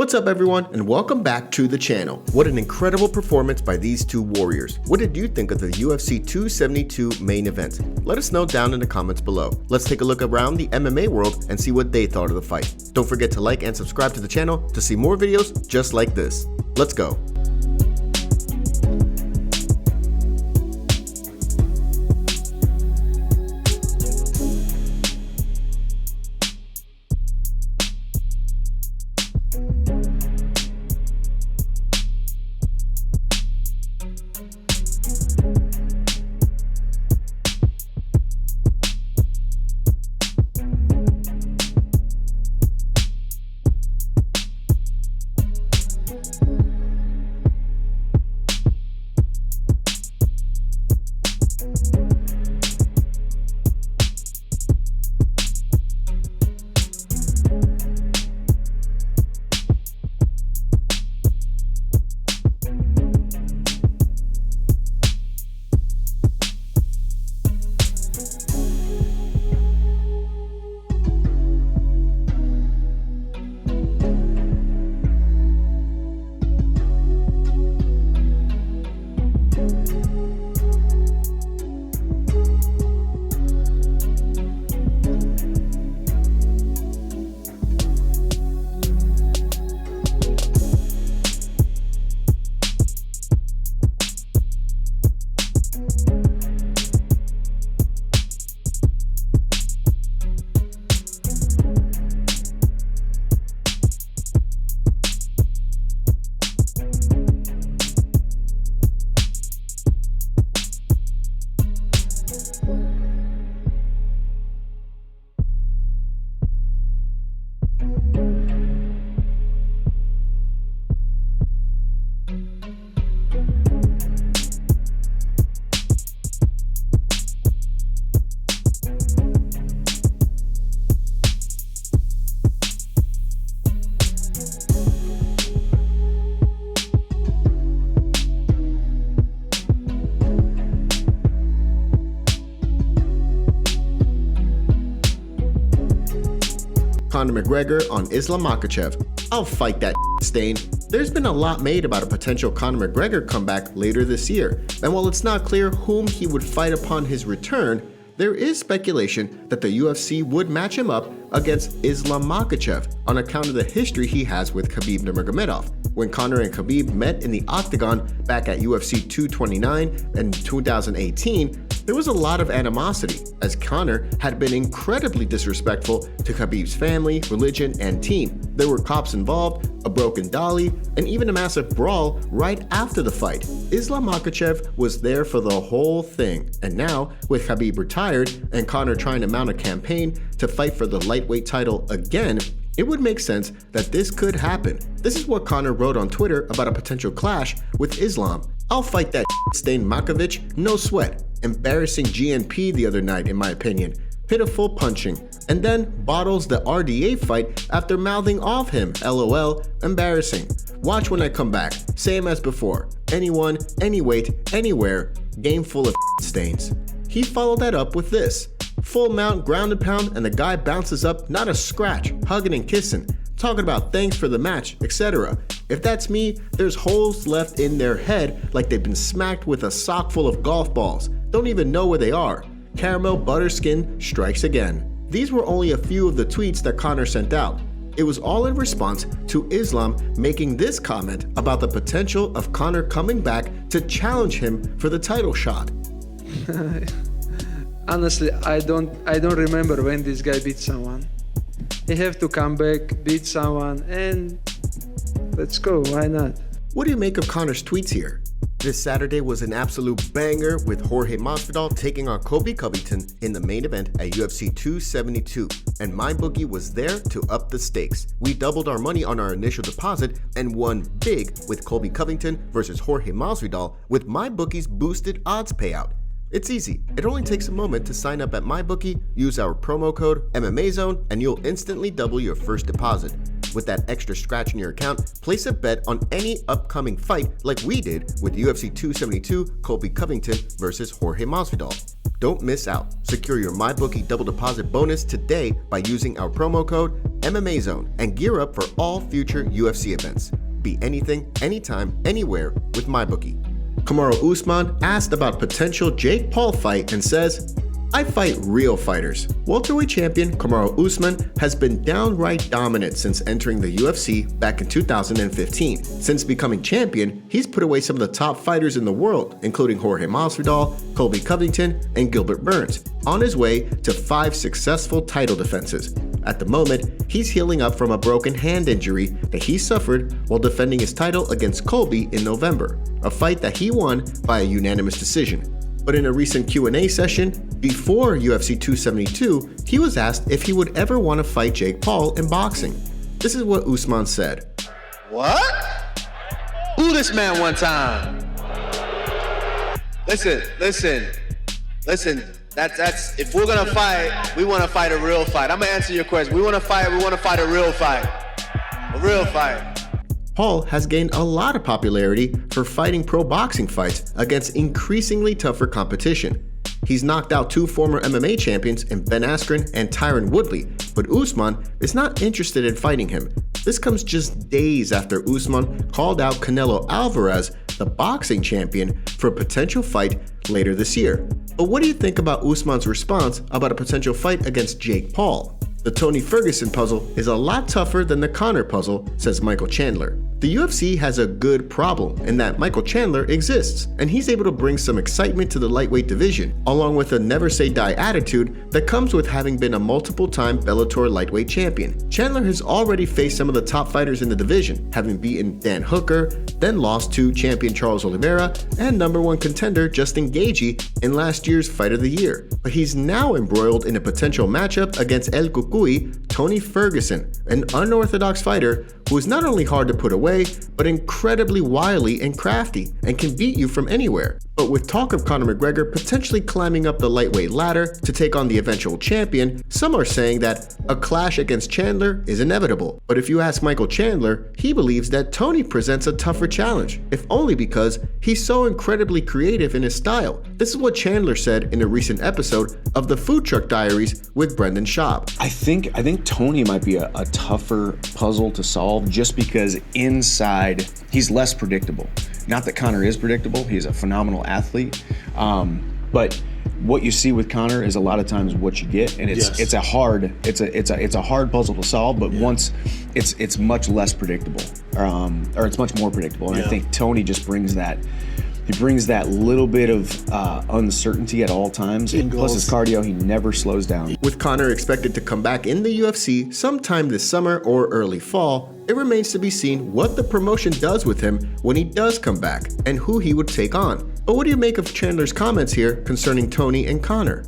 What's up everyone, and welcome back to the channel. What an incredible performance by these two warriors. What did you think of the UFC 272 main event? Let us know down in the comments below. Let's take a look around the MMA world and see what they thought of the fight. Don't forget to like and subscribe to the channel to see more videos just like this. Let's go. Conor McGregor on Islam Makhachev. I'll fight that stain. There's been a lot made about a potential Conor McGregor comeback later this year, and while it's not clear whom he would fight upon his return, there is speculation that the UFC would match him up against Islam Makhachev on account of the history he has with Khabib Nurmagomedov. When Conor and Khabib met in the octagon back at UFC 229 in 2018, there was a lot of animosity, as Conor had been incredibly disrespectful to Khabib's family, religion, and team. There were cops involved, a broken dolly, and even a massive brawl right after the fight. Islam Makhachev was there for the whole thing, and now, with Khabib retired and Conor trying to mount a campaign to fight for the lightweight title again, it would make sense that this could happen. This is what Conor wrote on Twitter about a potential clash with Islam. "I'll fight that stained Makhachev, no sweat. Embarrassing GNP the other night in my opinion. Pitiful punching. And then bottles the RDA fight after mouthing off him, LOL, embarrassing. Watch when I come back, same as before. Anyone, any weight, anywhere, game full of stains." He followed that up with this. "Full mount, ground and pound, and the guy bounces up, not a scratch, hugging and kissing, talking about thanks for the match, etc. If that's me, there's holes left in their head like they've been smacked with a sock full of golf balls. Don't even know where they are. Caramel butterskin strikes again." These were only a few of the tweets that Conor sent out. It was all in response to Islam making this comment about the potential of Conor coming back to challenge him for the title shot. Honestly, I don't remember when this guy beat someone. He have to come back, beat someone, and let's go, why not? What do you make of Conor's tweets here? This Saturday was an absolute banger with Jorge Masvidal taking on Colby Covington in the main event at UFC 272, and MyBookie was there to up the stakes. We doubled our money on our initial deposit and won big with Colby Covington versus Jorge Masvidal with MyBookie's boosted odds payout. It's easy. It only takes a moment to sign up at MyBookie, use our promo code MMAZone, and you'll instantly double your first deposit. With that extra scratch in your account, place a bet on any upcoming fight like we did with UFC 272 Colby Covington versus Jorge Masvidal. Don't miss out. Secure your MyBookie double deposit bonus today by using our promo code MMAZone and gear up for all future UFC events. Be anything, anytime, anywhere with MyBookie. Kamaru Usman asked about potential Jake Paul fight and says, "I fight real fighters." Welterweight champion Kamaru Usman has been downright dominant since entering the UFC back in 2015. Since becoming champion, he's put away some of the top fighters in the world, including Jorge Masvidal, Colby Covington, and Gilbert Burns, on his way to 5 successful title defenses. At the moment, he's healing up from a broken hand injury that he suffered while defending his title against Colby in November, a fight that he won by a unanimous decision. But in a recent Q&A session before UFC 272, he was asked if he would ever want to fight Jake Paul in boxing. This is what Usman said. What? Who this man one time? Listen. That's if we're gonna fight, we want to fight a real fight. I'm gonna answer your question. We want to fight a real fight. A real fight. Paul has gained a lot of popularity for fighting pro boxing fights against increasingly tougher competition. He's knocked out 2 former MMA champions in Ben Askren and Tyron Woodley, but Usman is not interested in fighting him. This comes just days after Usman called out Canelo Alvarez, the boxing champion, for a potential fight later this year. But what do you think about Usman's response about a potential fight against Jake Paul? The Tony Ferguson puzzle is a lot tougher than the Conor puzzle, says Michael Chandler. The UFC has a good problem in that Michael Chandler exists, and he's able to bring some excitement to the lightweight division, along with a never-say-die attitude that comes with having been a multiple-time Bellator lightweight champion. Chandler has already faced some of the top fighters in the division, having beaten Dan Hooker, then lost to champion Charles Oliveira and #1 contender Justin Gaethje in last year's Fight of the Year. But he's now embroiled in a potential matchup against El Cucuy, Tony Ferguson, an unorthodox fighter who is not only hard to put away, but incredibly wily and crafty, and can beat you from anywhere. But with talk of Conor McGregor potentially climbing up the lightweight ladder to take on the eventual champion, some are saying that a clash against Chandler is inevitable. But if you ask Michael Chandler, he believes that Tony presents a tougher challenge, if only because he's so incredibly creative in his style. This is what Chandler said in a recent episode of the Food Truck Diaries with Brendan Schaub. I think Tony might be a tougher puzzle to solve just because inside he's less predictable. Not that Conor is predictable, he's a phenomenal athlete, but what you see with Conor is a lot of times what you get, and it's a hard puzzle to solve. But once it's much less predictable, or it's much more predictable. And I think Tony just brings that. He brings that little bit of uncertainty at all times. Plus his cardio, he never slows down. With Conor expected to come back in the UFC sometime this summer or early fall, it remains to be seen what the promotion does with him when he does come back and who he would take on. But what do you make of Chandler's comments here concerning Tony and Conor?